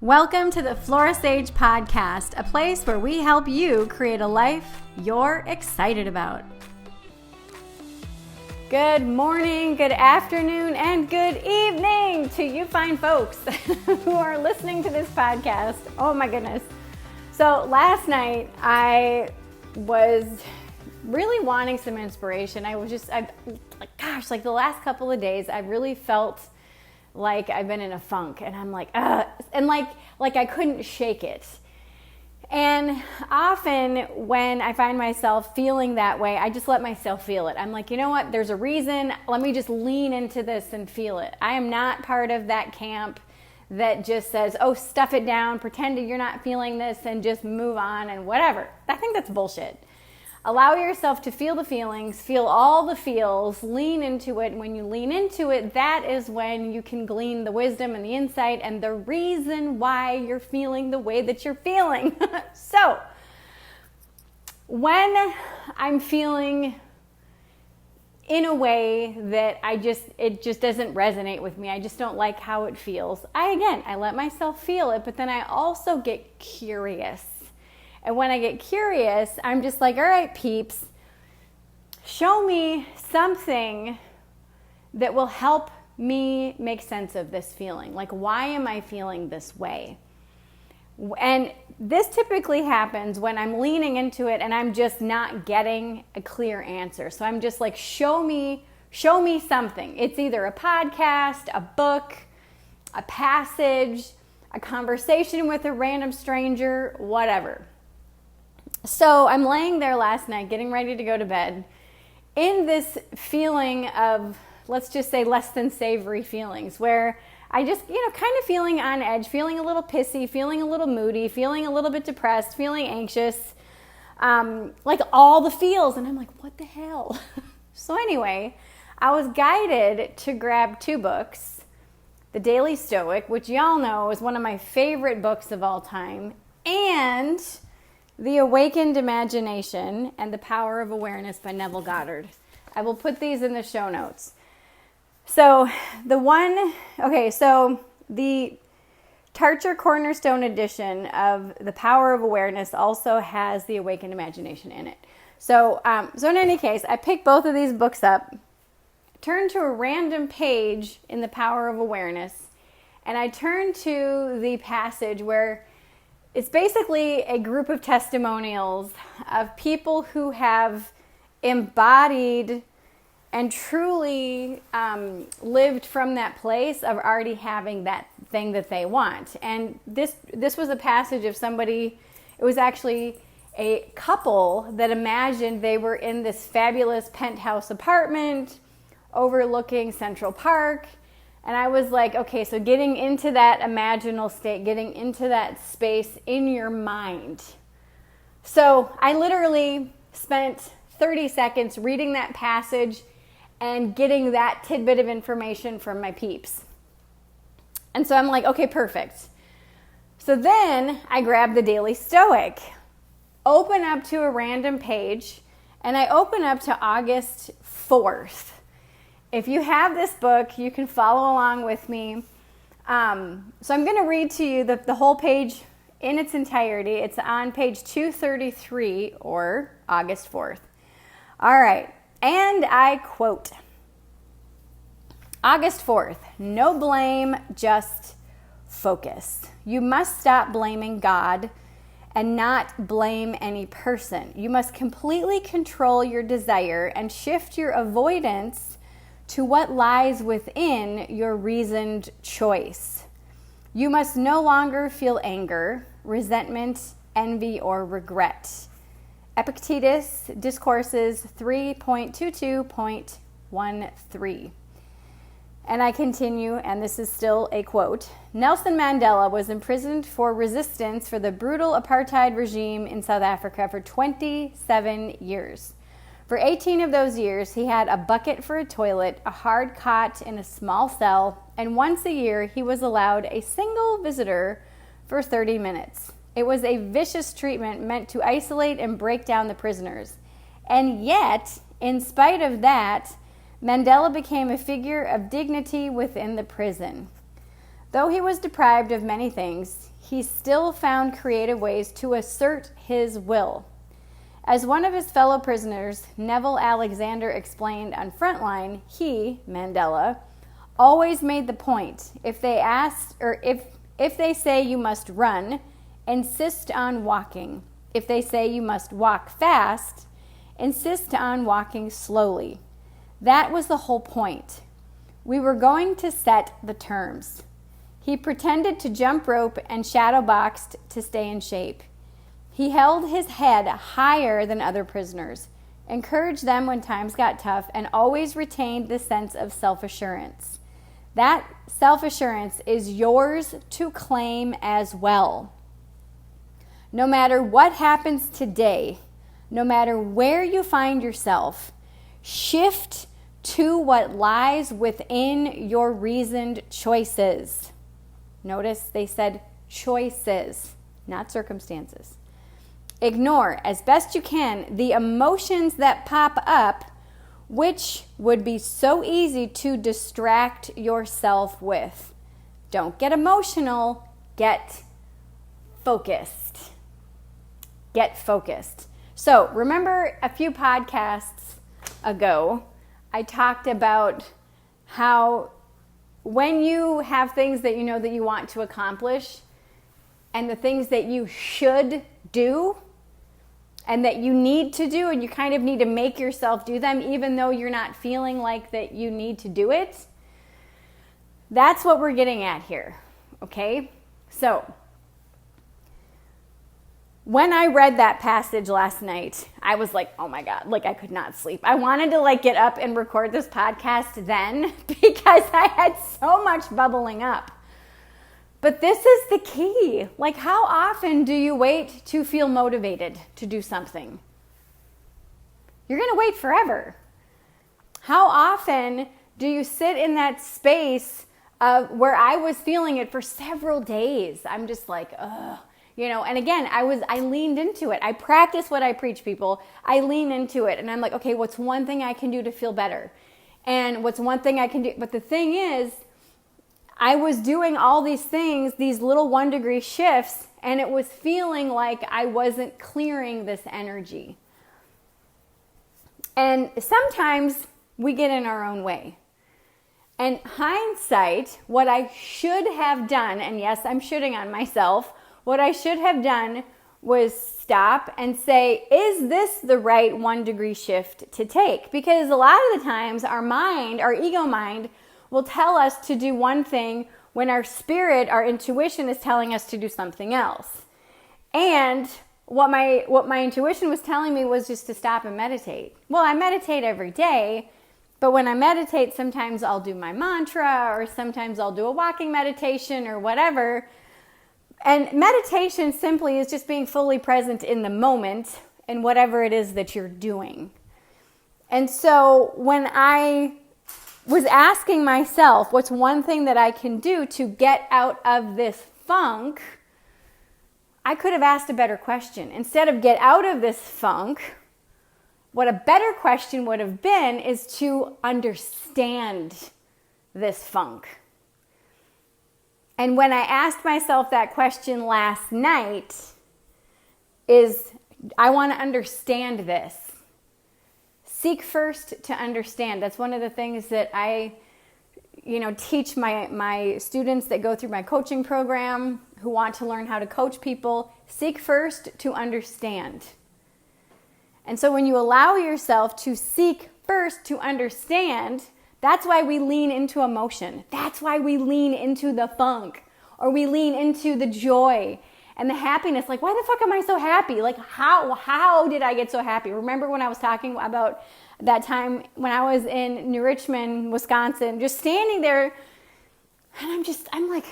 Welcome to the Flora Sage Podcast, a place where we help you create a life you're excited about. Good morning, good afternoon, and good evening to you fine folks who are listening to this podcast. Oh my goodness. So last night I was really wanting some inspiration. Like the last couple of days, I really felt like I've been in a funk, and I'm like, and like I couldn't shake it. And often when I find myself feeling that way, I just let myself feel it. I'm like, you know what? There's a reason. Let me just lean into this and feel it. I am not part of that camp that just says, oh, stuff it down, pretend you're not feeling this, and just move on and whatever. I think that's bullshit. Allow yourself to feel the feelings, feel all the feels, lean into it. And when you lean into it, that is when you can glean the wisdom and the insight and the reason why you're feeling the way that you're feeling. So, when I'm feeling in a way that it just doesn't resonate with me, I just don't like how it feels, I let myself feel it, but then I also get curious. And when I get curious, I'm just like, all right, peeps, show me something that will help me make sense of this feeling. Like, why am I feeling this way? And this typically happens when I'm leaning into it and I'm just not getting a clear answer. So I'm just like, show me something. It's either a podcast, a book, a passage, a conversation with a random stranger, whatever. So I'm laying there last night, getting ready to go to bed, in this feeling of, let's just say, less than savory feelings, where I just, kind of feeling on edge, feeling a little pissy, feeling a little moody, feeling a little bit depressed, feeling anxious, like all the feels. And I'm like, what the hell? So anyway, I was guided to grab two books, the Daily Stoic, which y'all know is one of my favorite books of all time, and The Awakened Imagination and the Power of Awareness by Neville Goddard. I will put these in the show notes. So the Tarcher Cornerstone edition of The Power of Awareness also has The Awakened Imagination in it. So in any case, I picked both of these books up, turned to a random page in The Power of Awareness, and I turned to the passage where it's basically a group of testimonials of people who have embodied and truly lived from that place of already having that thing that they want. And this was a passage of somebody, it was actually a couple that imagined they were in this fabulous penthouse apartment overlooking Central Park. And I was like, okay, so getting into that imaginal state, getting into that space in your mind. So I literally spent 30 seconds reading that passage and getting that tidbit of information from my peeps. And so I'm like, okay, perfect. So then I grabbed the Daily Stoic, open up to a random page, and I open up to August 4th. If you have this book, you can follow along with me. So I'm going to read to you the whole page in its entirety. It's on page 233 or August 4th. All right. And I quote, August 4th, no blame, just focus. You must stop blaming God and not blame any person. You must completely control your desire and shift your avoidance to what lies within your reasoned choice. You must no longer feel anger, resentment, envy, or regret. Epictetus Discourses 3.22.13. And I continue, and this is still a quote. Nelson Mandela was imprisoned for resistance for the brutal apartheid regime in South Africa for 27 years. For 18 of those years, he had a bucket for a toilet, a hard cot in a small cell, and once a year he was allowed a single visitor for 30 minutes. It was a vicious treatment meant to isolate and break down the prisoners. And yet, in spite of that, Mandela became a figure of dignity within the prison. Though he was deprived of many things, he still found creative ways to assert his will. As one of his fellow prisoners, Neville Alexander, explained on Frontline, he, Mandela, always made the point. If they say you must run, insist on walking. If they say you must walk fast, insist on walking slowly. That was the whole point. We were going to set the terms. He pretended to jump rope and shadow boxed to stay in shape. He held his head higher than other prisoners, encouraged them when times got tough, and always retained the sense of self-assurance. That self-assurance is yours to claim as well. No matter what happens today, no matter where you find yourself, shift to what lies within your reasoned choices. Notice they said choices, not circumstances. Ignore, as best you can, the emotions that pop up, which would be so easy to distract yourself with. Don't get emotional, get focused. Get focused. So remember a few podcasts ago, I talked about how when you have things that you know that you want to accomplish and the things that you should do and that you need to do, and you kind of need to make yourself do them even though you're not feeling like that you need to do it, that's what we're getting at here, okay? So when I read that passage last night, I was like, oh my God, like I could not sleep. I wanted to like get up and record this podcast then because I had so much bubbling up. But this is the key. Like, how often do you wait to feel motivated to do something? You're going to wait forever. How often do you sit in that space of where I was feeling it for several days? I'm just like, ugh. And again, I leaned into it. I practice what I preach, people. I lean into it. And I'm like, okay, what's one thing I can do to feel better? And what's one thing I can do? But the thing is, I was doing all these things, these little 1-degree shifts, and it was feeling like I wasn't clearing this energy. And sometimes we get in our own way. And hindsight, what I should have done, and yes, I'm shooting on myself, what I should have done was stop and say, is this the right 1-degree shift to take? Because a lot of the times our mind, our ego mind, will tell us to do one thing when our spirit, our intuition is telling us to do something else. And what my intuition was telling me was just to stop and meditate. Well, I meditate every day, but when I meditate, sometimes I'll do my mantra, or sometimes I'll do a walking meditation or whatever. And meditation simply is just being fully present in the moment in whatever it is that you're doing. And so when I was asking myself, what's one thing that I can do to get out of this funk, I could have asked a better question. Instead of get out of this funk, what a better question would have been is to understand this funk. And when I asked myself that question last night, is I want to understand this. Seek first to understand. That's one of the things that I, teach my students that go through my coaching program who want to learn how to coach people. Seek first to understand. And so when you allow yourself to seek first to understand, that's why we lean into emotion. That's why we lean into the funk, or we lean into the joy and the happiness. Like, why the fuck am I so happy? Like, how did I get so happy? Remember when I was talking about that time when I was in New Richmond, Wisconsin, just standing there, and I'm like,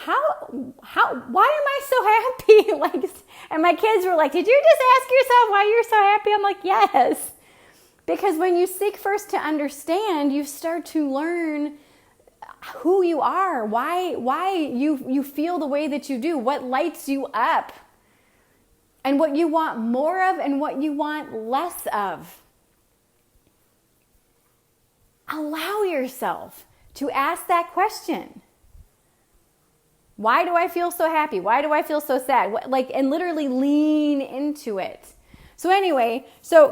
why am I so happy? And my kids were like, did you just ask yourself why you're so happy? I'm like, yes. Because when you seek first to understand, you start to learn who you are, why you feel the way that you do, what lights you up, and what you want more of and what you want less of. Allow yourself to ask that question. Why do I feel so happy? Why do I feel so sad? And literally lean into it. So anyway,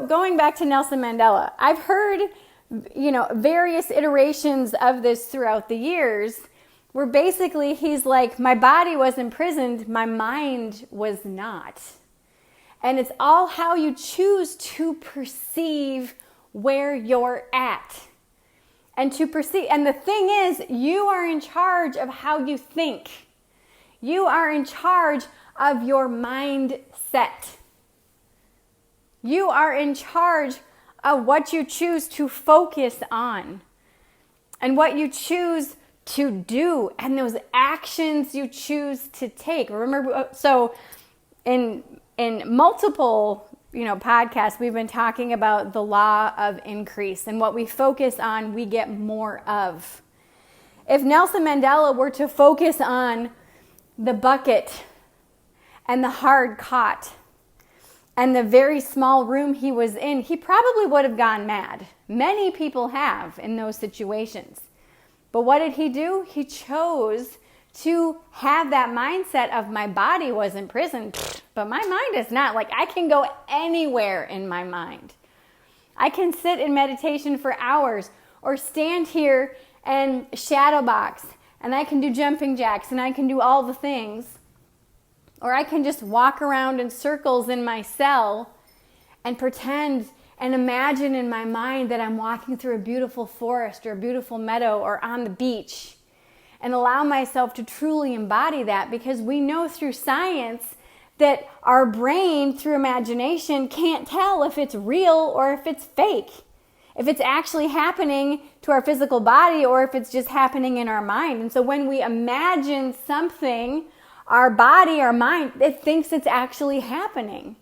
going back to Nelson Mandela, I've heard, various iterations of this throughout the years where basically he's like, my body was imprisoned, my mind was not. And it's all how you choose to perceive where you're at. And the thing is, you are in charge of how you think. You are in charge of your mindset. You are in charge of what you choose to focus on and what you choose to do and those actions you choose to take. Remember, so in multiple podcasts, we've been talking about the law of increase, and what we focus on, we get more of. If Nelson Mandela were to focus on the bucket and the hard cot and the very small room he was in, he probably would have gone mad. Many people have in those situations. But what did he do? He chose to have that mindset of my body was imprisoned, but my mind is not. I can go anywhere in my mind. I can sit in meditation for hours or stand here and shadow box, and I can do jumping jacks, and I can do all the things. Or I can just walk around in circles in my cell and pretend and imagine in my mind that I'm walking through a beautiful forest or a beautiful meadow or on the beach, and allow myself to truly embody that, because we know through science that our brain, through imagination, can't tell if it's real or if it's fake. If it's actually happening to our physical body or if it's just happening in our mind. And so when we imagine something, our body, our mind, it thinks it's actually happening.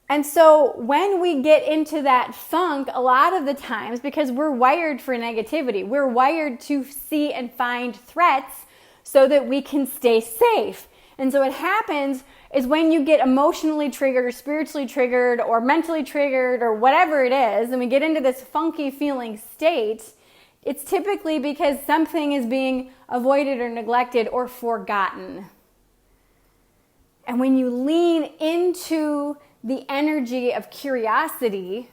And so when we get into that funk, a lot of the times, because we're wired for negativity, we're wired to see and find threats so that we can stay safe. And so what happens is when you get emotionally triggered or spiritually triggered or mentally triggered or whatever it is, and we get into this funky feeling state, it's typically because something is being avoided or neglected or forgotten. And when you lean into the energy of curiosity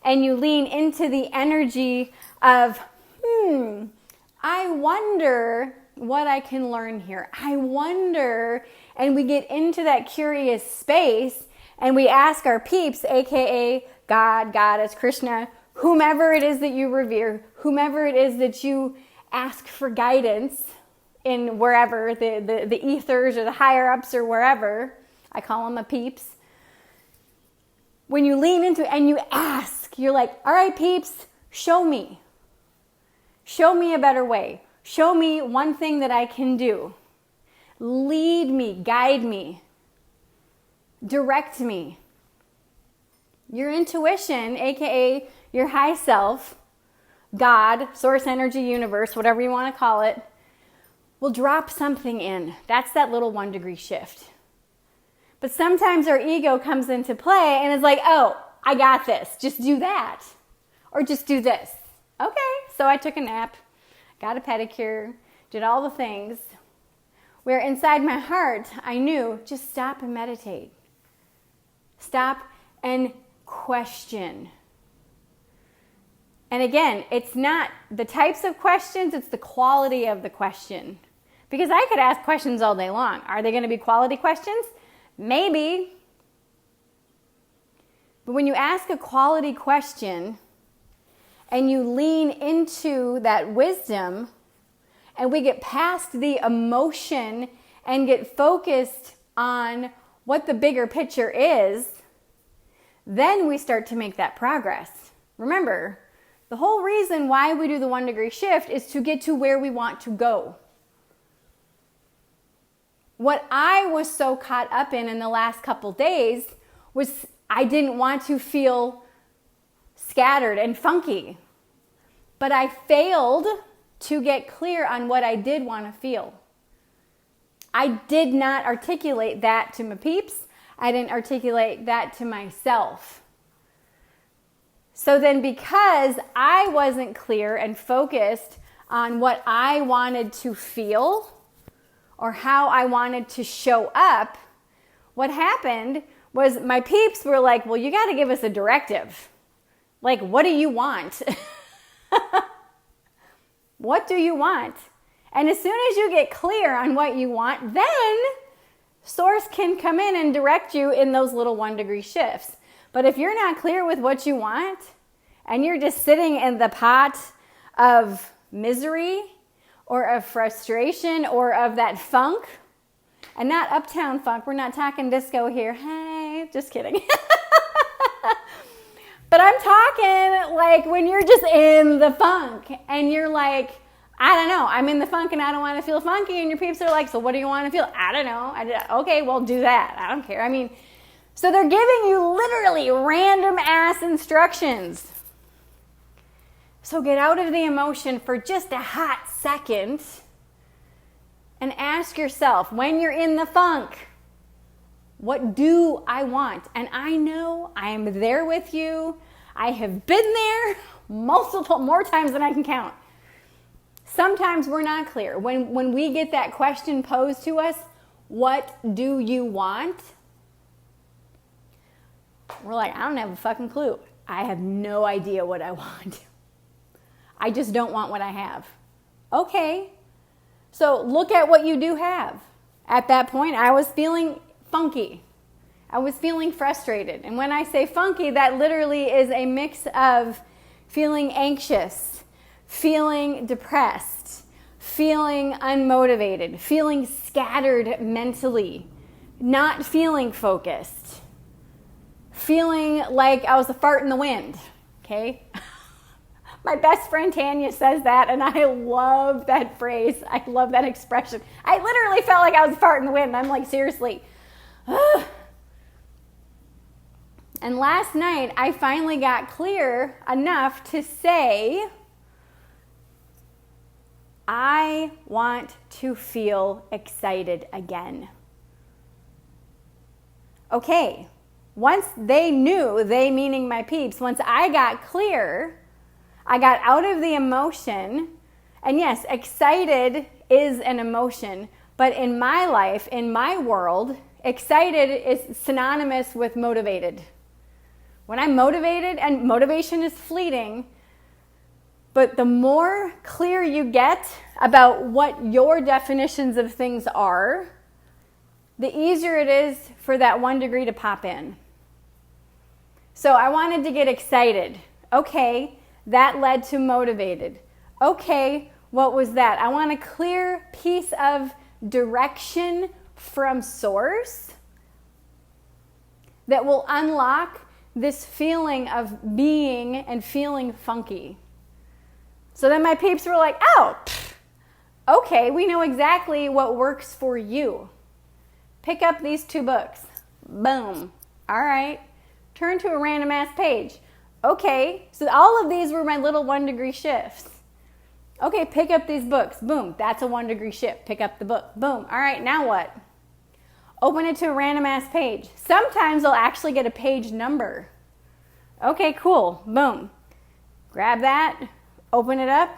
and you lean into the energy of, I wonder what I can learn here. I wonder, and we get into that curious space and we ask our peeps, aka God, Goddess, Krishna, whomever it is that you revere, whomever it is that you ask for guidance in wherever, the ethers or the higher ups or wherever, I call them the peeps. When you lean into it and you ask, you're like, all right, peeps, show me. Show me a better way. Show me one thing that I can do. Lead me, guide me, direct me. Your intuition, aka your high self, God, source energy, universe, whatever you want to call it, will drop something in. That's that little 1 degree shift. But sometimes our ego comes into play and is like, oh, I got this. Just do that. Or just do this. Okay, so I took a nap, got a pedicure, did all the things. Where inside my heart, I knew, just stop and meditate. Stop and question. And again, it's not the types of questions, it's the quality of the question. Because I could ask questions all day long. Are they going to be quality questions? Maybe. But when you ask a quality question and you lean into that wisdom and we get past the emotion and get focused on what the bigger picture is, then we start to make that progress. Remember, the whole reason why we do the 1 degree shift is to get to where we want to go. What I was so caught up in the last couple days was I didn't want to feel scattered and funky. But I failed to get clear on what I did want to feel. I did not articulate that to my peeps. I didn't articulate that to myself. So then because I wasn't clear and focused on what I wanted to feel or how I wanted to show up, what happened was my peeps were like, well, you got to give us a directive. Like, what do you want? What do you want? And as soon as you get clear on what you want, then Source can come in and direct you in those little 1-degree shifts. But if you're not clear with what you want, and you're just sitting in the pot of misery or of frustration or of that funk, and not uptown funk, we're not talking disco here. Hey, just kidding. But I'm talking like when you're just in the funk and you're like, I don't know, I'm in the funk and I don't want to feel funky. And your peeps are like, so what do you want to feel? I don't know. Okay, well, do that. I don't care. I mean, so they're giving you literally random ass instructions. So get out of the emotion for just a hot second and ask yourself, when you're in the funk, what do I want? And I know I am there with you. I have been there more times than I can count. Sometimes we're not clear. When we get that question posed to us, what do you want? We're like, I don't have a fucking clue. I have no idea what I want. I just don't want what I have. Okay. So look at what you do have. At that point, I was feeling funky. I was feeling frustrated. And when I say funky, that literally is a mix of feeling anxious, feeling depressed, feeling unmotivated, feeling scattered mentally, not feeling focused, feeling like I was a fart in the wind, okay? My best friend Tanya says that, and I love that phrase. I love that expression. I literally felt like I was a fart in the wind. I'm like, seriously. And last night, I finally got clear enough to say, I want to feel excited again. Okay, once they knew, they meaning my peeps, once I got clear, I got out of the emotion, and yes, excited is an emotion, but in my life, in my world, excited is synonymous with motivated. When I'm motivated, and motivation is fleeting, but the more clear you get about what your definitions of things are, the easier it is for that 1 degree to pop in. So I wanted to get excited. Okay, that led to motivated. Okay, what was that? I want a clear piece of direction from Source that will unlock this feeling of being and feeling funky. So then my peeps were like, oh, okay, we know exactly what works for you. Pick up these 2 books. Boom. All right. Turn to a random ass page. Okay, so all of these were my little 1 degree shifts. Okay, pick up these books. Boom, that's a 1 degree shift. Pick up the book. Boom. All right, now what? Open it to a random ass page. Sometimes I'll actually get a page number. Okay, cool. Boom. Grab that. Open it up.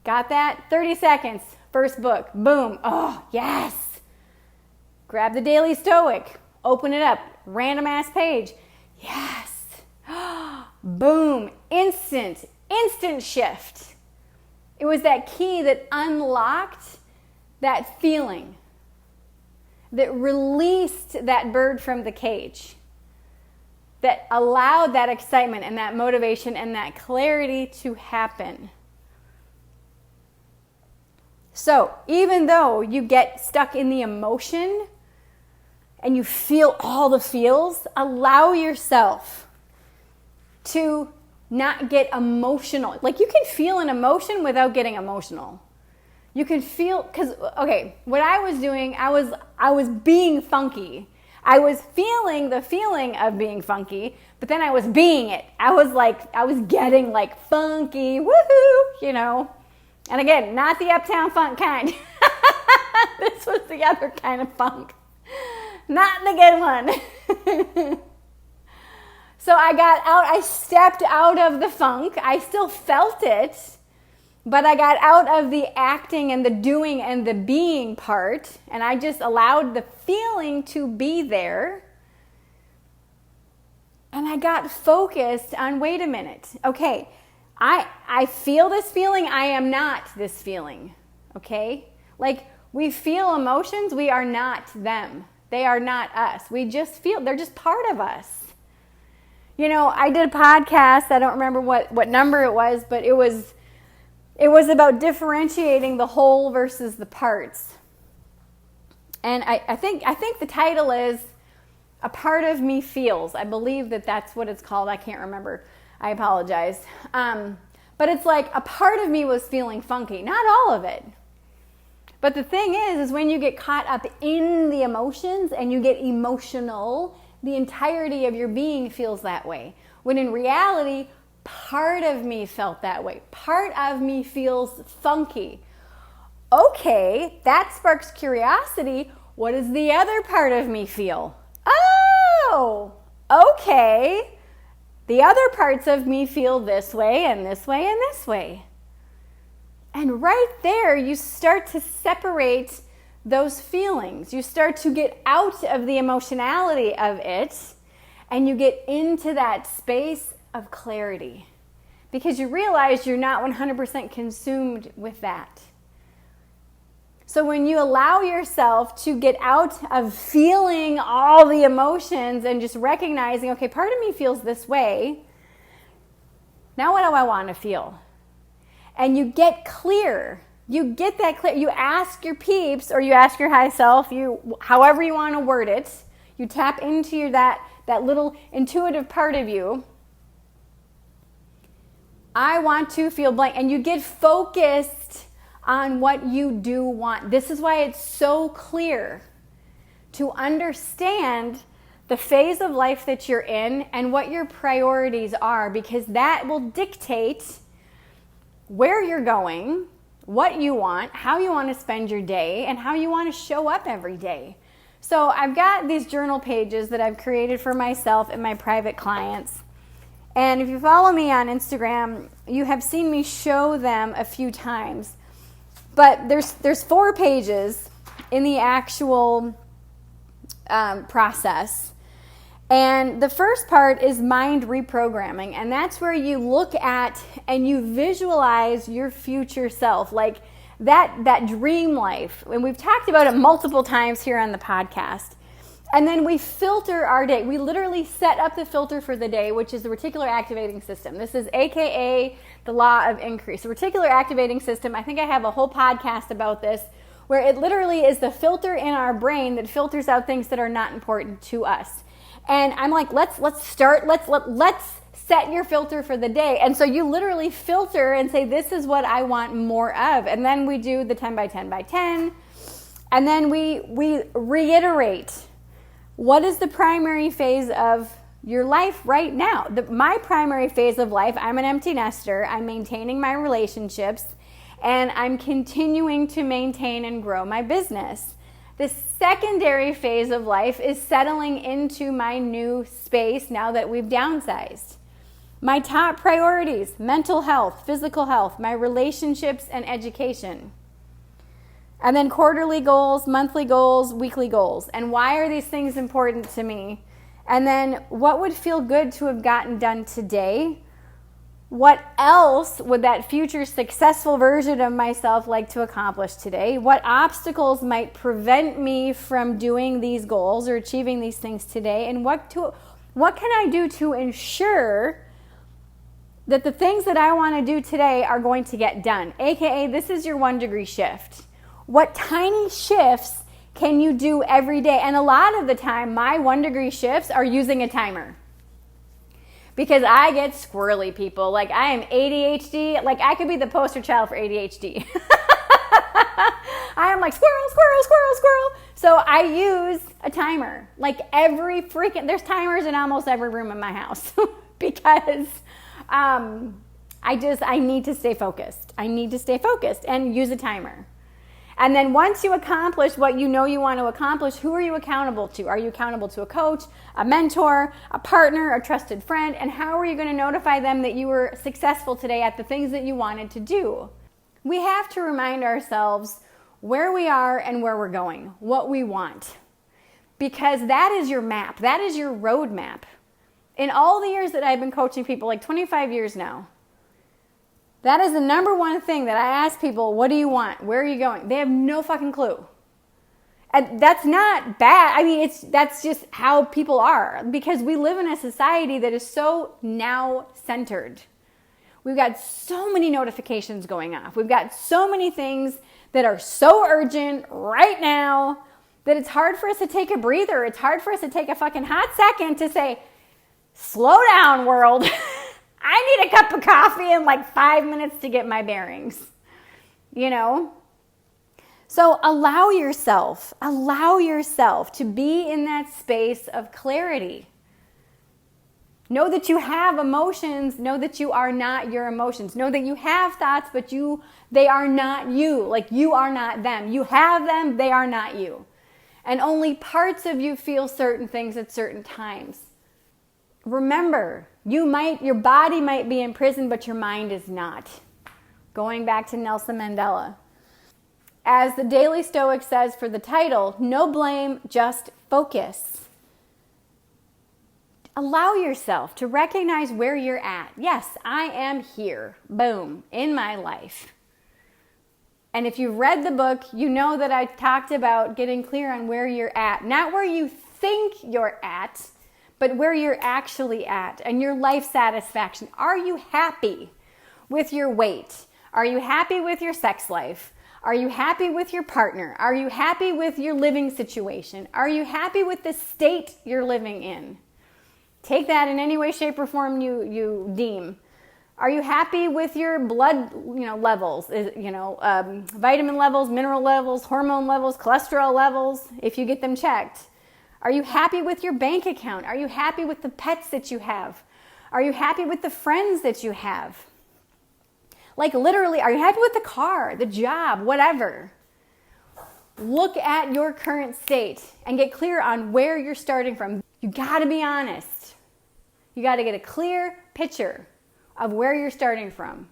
Got that? 30 seconds. First book. Boom. Oh, yes. Grab the Daily Stoic. Open it up. Random ass page. Yes. Boom. Instant shift. It was that key that unlocked that feeling, that released that bird from the cage, that allowed that excitement and that motivation and that clarity to happen. So even though you get stuck in the emotion and you feel all the feels, allow yourself to not get emotional. Like, you can feel an emotion without getting emotional. You can feel, because, okay, what I was doing, I was being funky. I was feeling the feeling of being funky, but then I was being it. I was getting like funky, woohoo, you know. And again, not the uptown funk kind. This was the other kind of funk. Not the good one. So I got out, I stepped out of the funk. I still felt it. But I got out of the acting and the doing and the being part, and I just allowed the feeling to be there. And I got focused on, wait a minute, okay, I feel this feeling, I am not this feeling, okay? Like, we feel emotions, we are not them. They are not us. We just feel, they're just part of us. You know, I did a podcast, I don't remember what number it was, but it was about differentiating the whole versus the parts. And I think the title is A Part of Me Feels. I believe that's what it's called. I can't remember. I apologize. But it's like a part of me was feeling funky. Not all of it. But the thing is when you get caught up in the emotions and you get emotional, the entirety of your being feels that way. When in reality, part of me felt that way. Part of me feels funky. Okay, that sparks curiosity. What does the other part of me feel? Oh, okay. The other parts of me feel this way and this way and this way. And right there, you start to separate those feelings. You start to get out of the emotionality of it, and you get into that space of clarity. Because you realize you're not 100% consumed with that. So when you allow yourself to get out of feeling all the emotions and just recognizing, okay, part of me feels this way. Now what do I want to feel? And you get clear. You get that clear. You ask your peeps or you ask your high self, however you want to word it. You tap into that little intuitive part of you. I want to feel blank. And you get focused on what you do want. This is why it's so clear to understand the phase of life that you're in and what your priorities are, because that will dictate where you're going, what you want, how you want to spend your day, and how you want to show up every day. So I've got these journal pages that I've created for myself and my private clients. And if you follow me on Instagram, you have seen me show them a few times. But there's 4 pages in the actual process. And the first part is mind reprogramming. And that's where you look at and you visualize your future self. Like that dream life. And we've talked about it multiple times here on the podcast. And then we filter our day. We literally set up the filter for the day, which is the reticular activating system. This is AKA the law of increase. The reticular activating system, I think I have a whole podcast about this, where it literally is the filter in our brain that filters out things that are not important to us. And I'm like, let's set your filter for the day. And so you literally filter and say, this is what I want more of. And then we do the 10 by 10 by 10. And then we reiterate, what is the primary phase of your life right now? My primary phase of life, I'm an empty nester. I'm maintaining my relationships, and I'm continuing to maintain and grow my business. The secondary phase of life is settling into my new space now that we've downsized. My top priorities, mental health, physical health, my relationships, and education. And then quarterly goals, monthly goals, weekly goals. And why are these things important to me? And then what would feel good to have gotten done today? What else would that future successful version of myself like to accomplish today? What obstacles might prevent me from doing these goals or achieving these things today? And what can I do to ensure that the things that I want to do today are going to get done? AKA, this is your 1 degree shift. What tiny shifts can you do every day? And a lot of the time, my 1 degree shifts are using a timer. Because I get squirrely, people. Like, I am ADHD. Like, I could be the poster child for ADHD. I am like, squirrel, squirrel, squirrel, squirrel. So I use a timer. Like, there's timers in almost every room in my house. Because I need to stay focused. I need to stay focused and use a timer. And then once you accomplish what you know you want to accomplish, who are you accountable to? Are you accountable to a coach, a mentor, a partner, a trusted friend? And how are you going to notify them that you were successful today at the things that you wanted to do? We have to remind ourselves where we are and where we're going, what we want. Because that is your map. That is your roadmap. In all the years that I've been coaching people, like 25 years now, that is the number one thing that I ask people, what do you want? Where are you going? They have no fucking clue. And that's not bad. I mean, that's just how people are, because we live in a society that is so now-centered. We've got so many notifications going off. We've got so many things that are so urgent right now that it's hard for us to take a breather. It's hard for us to take a fucking hot second to say, slow down, world. I need a cup of coffee in like 5 minutes to get my bearings, you know? So allow yourself to be in that space of clarity. Know that you have emotions. Know that you are not your emotions. Know that you have thoughts, but they are not you. Like, you are not them. You have them, they are not you. And only parts of you feel certain things at certain times. Remember, your body might be in prison, but your mind is not. Going back to Nelson Mandela. As the Daily Stoic says for the title, no blame, just focus. Allow yourself to recognize where you're at. Yes, I am here, boom, in my life. And if you've read the book, you know that I talked about getting clear on where you're at. Not where you think you're at, but where you're actually at and your life satisfaction. Are you happy with your weight? Are you happy with your sex life? Are you happy with your partner? Are you happy with your living situation? Are you happy with the state you're living in? Take that in any way, shape, or form you deem. Are you happy with your blood, levels? Vitamin levels, mineral levels, hormone levels, cholesterol levels, if you get them checked. Are you happy with your bank account? Are you happy with the pets that you have? Are you happy with the friends that you have? Like, literally, are you happy with the car, the job, whatever? Look at your current state and get clear on where you're starting from. You got to be honest. You got to get a clear picture of where you're starting from,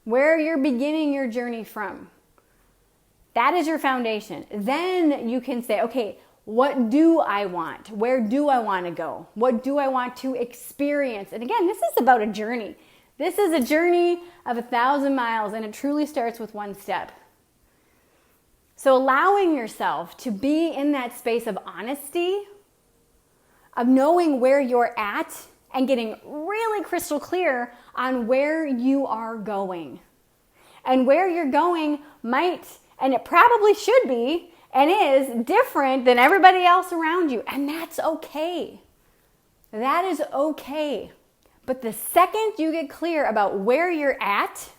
where you're beginning your journey from. That is your foundation. Then you can say, okay, what do I want? Where do I want to go? What do I want to experience? And again, this is about a journey. This is a journey of 1,000 miles, and it truly starts with one step. So allowing yourself to be in that space of honesty, of knowing where you're at, and getting really crystal clear on where you are going. And where you're going might, and it probably should be, and is different than everybody else around you. And that's okay. That is okay. But the second you get clear about where you're at,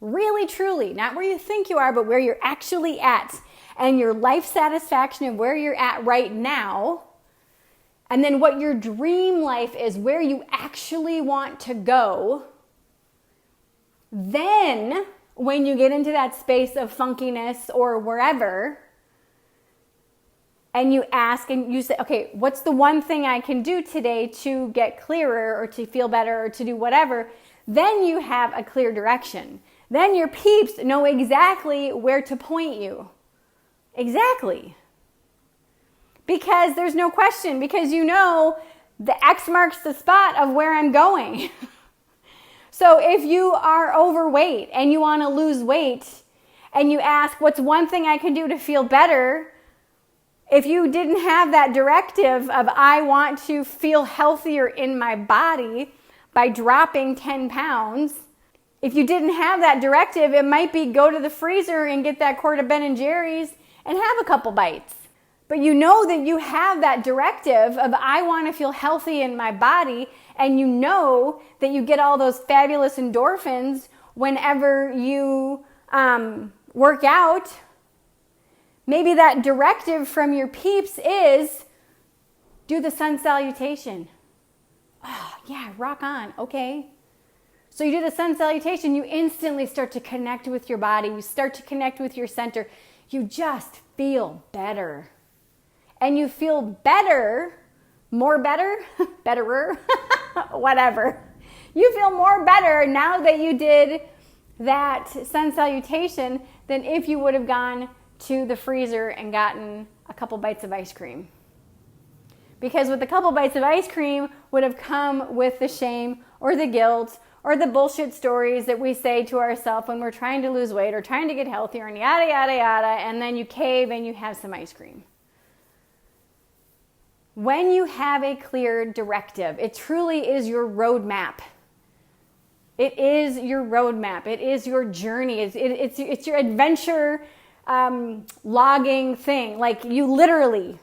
really truly, not where you think you are, but where you're actually at, and your life satisfaction of where you're at right now, and then what your dream life is, where you actually want to go, then when you get into that space of funkiness or wherever, and you ask and you say, okay, what's the one thing I can do today to get clearer or to feel better or to do whatever, then you have a clear direction. Then your peeps know exactly where to point you. Exactly. Because there's no question, because you know the X marks the spot of where I'm going. So if you are overweight and you want to lose weight and you ask, what's one thing I can do to feel better? If you didn't have that directive of, I want to feel healthier in my body by dropping 10 pounds, if you didn't have that directive, it might be go to the freezer and get that quart of Ben & Jerry's and have a couple bites. But you know that you have that directive of, I want to feel healthy in my body, and you know that you get all those fabulous endorphins whenever you work out. Maybe that directive from your peeps is do the sun salutation. Oh, yeah, rock on. Okay. So you do the sun salutation, you instantly start to connect with your body. You start to connect with your center. You just feel better. And you feel better, more better, betterer, whatever. You feel more better now that you did that sun salutation than if you would have gone to the freezer and gotten a couple bites of ice cream. Because with a couple bites of ice cream would have come with the shame or the guilt or the bullshit stories that we say to ourselves when we're trying to lose weight or trying to get healthier and yada, yada, yada, and then you cave and you have some ice cream. When you have a clear directive, it truly is your roadmap. It is your roadmap. It is your journey. It's your adventure logging thing. Like you literally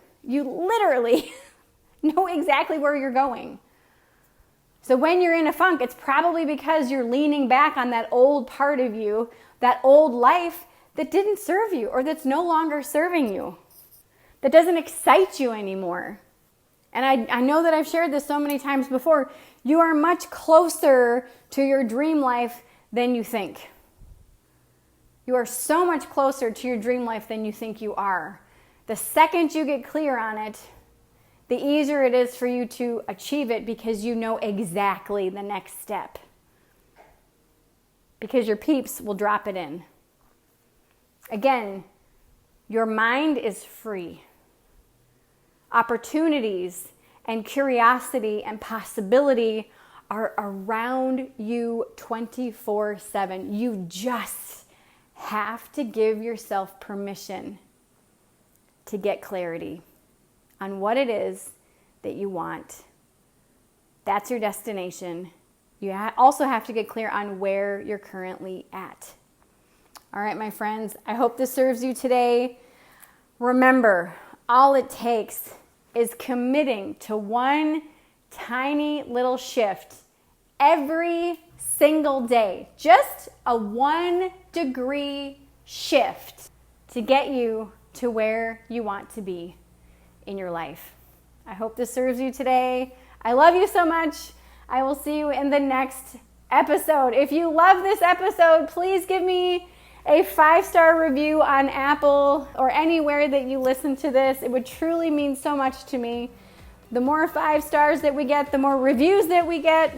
know exactly where you're going. So when you're in a funk, it's probably because you're leaning back on that old part of you, that old life that didn't serve you or that's no longer serving you, that doesn't excite you anymore. And I know that I've shared this so many times before. You are much closer to your dream life than you think. You are so much closer to your dream life than you think you are. The second you get clear on it, the easier it is for you to achieve it because you know exactly the next step. Because your peeps will drop it in. Again, your mind is free. Opportunities and curiosity and possibility are around you 24/7. You just have to give yourself permission to get clarity on what it is that you want. That's your destination. You also have to get clear on where you're currently at. All right, my friends, I hope this serves you today. Remember, all it takes is committing to one tiny little shift every single day. Just a 1-degree shift to get you to where you want to be in your life. I hope this serves you today. I love you so much. I will see you in the next episode. If you love this episode, please give me a 5-star review on Apple or anywhere that you listen to this. It would truly mean so much to me. The more 5 stars that we get, the more reviews that we get,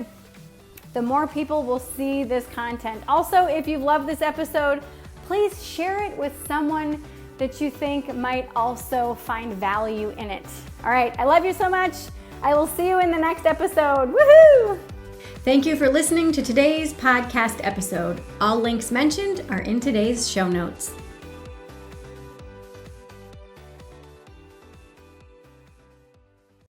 the more people will see this content. Also, if you've loved this episode, please share it with someone that you think might also find value in it. All right, I love you so much. I will see you in the next episode. Woohoo! Thank you for listening to today's podcast episode. All links mentioned are in today's show notes.